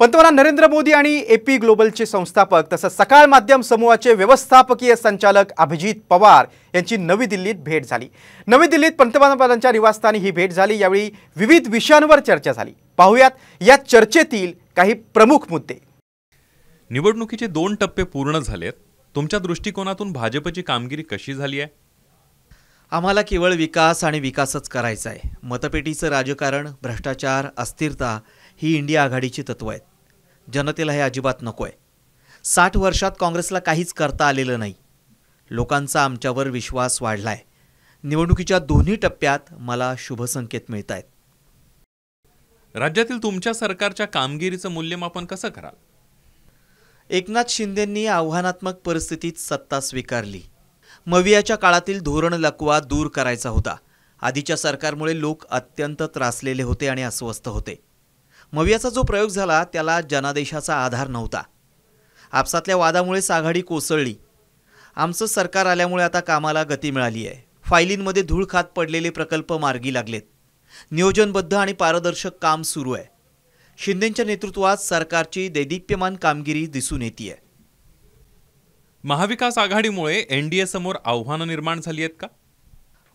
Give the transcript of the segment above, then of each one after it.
पंतप्रधान नरेंद्र मोदी आणि एपी ग्लोबलचे संस्थापक तसंच सकाळ माध्यम समूहाचे व्यवस्थापकीय संचालक अभिजित पवार यांची नवी दिल्लीत भेट झाली। नवी दिल्लीत पंतप्रधानांच्या निवासस्थानी ही भेट झाली। यावेळी विविध विषयांवर चर्चा झाली। पाहूयात या चर्चेतील काही प्रमुख मुद्दे। निवडणुकीचे 2 टप्पे पूर्ण झालेत। तुमच्या दृष्टिकोनातून भाजपची कामगिरी कशी झाली आहे? आम्हाला केवळ विकास आणि विकासच करायचा आहे। मतपेटीचं राजकारण, भ्रष्टाचार, अस्थिरता ही इंडिया आघाडीची तत्व आहेत। जनतेला हे अजिबात नको आहे। 60 वर्षात काँग्रेसला काहीच करता आलेलं नाही। लोकांचा आमच्यावर विश्वास वाढलाय। निवडणुकीच्या दोन्ही टप्प्यात मला शुभ संकेत मिळतायत। राज्यातील तुमच्या सरकारच्या कामगिरीचं मूल्यमापन कसं कराल? एकनाथ शिंदेंनी आव्हानात्मक परिस्थितीत सत्ता स्वीकारली। मवियाच्या काळातील धोरण लकवा दूर करायचा होता। आधीच्या सरकारमुळे लोक अत्यंत त्रासलेले होते आणि अस्वस्थ होते। मवियाचा जो प्रयोग झाला त्याला जनादेशाचा आधार नव्हता। आपसातल्या वादामुळेच आघाडी कोसळली। आमचं सरकार आल्यामुळे आता कामाला गती मिळाली आहे। फायलींमध्ये धूळ खात पडलेले प्रकल्प मार्गी लागलेत। नियोजनबद्ध आणि पारदर्शक काम सुरू आहे। शिंदेंच्या नेतृत्वात सरकारची दैदिप्यमान कामगिरी दिसून येते। महाविकास आघाडीमुळे एनडीए समोर आव्हानं निर्माण झाली आहेत का?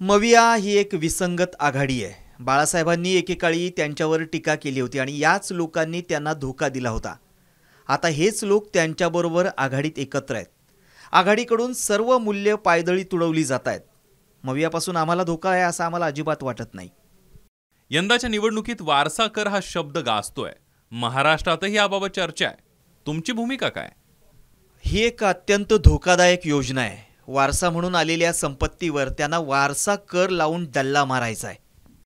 मविया ही एक विसंगत आघाडी आहे। बाळासाहेबांनी एकेकाळी त्यांच्यावर टीका केली होती आणि याच लोकांनी त्यांना धोका दिला होता। आता हेच लोक त्यांच्याबरोबर आघाडीत एकत्र आहेत। आघाडीकडून सर्व मूल्य पायदळी तुडवली जात आहेत। मवियापासून आम्हाला धोका आहे असं आम्हाला अजिबात वाटत नाही। यंदाच्या निवडणुकीत वारसा कर हा शब्द गाजतोय। महाराष्ट्रातही याबाबत चर्चा आहे। तुमची भूमिका काय? ही एक अत्यंत धोकादायक योजना आहे। वारसा म्हणून आलेल्या संपत्तीवर त्यांना वारसा कर लावून डल्ला मारायचा आहे।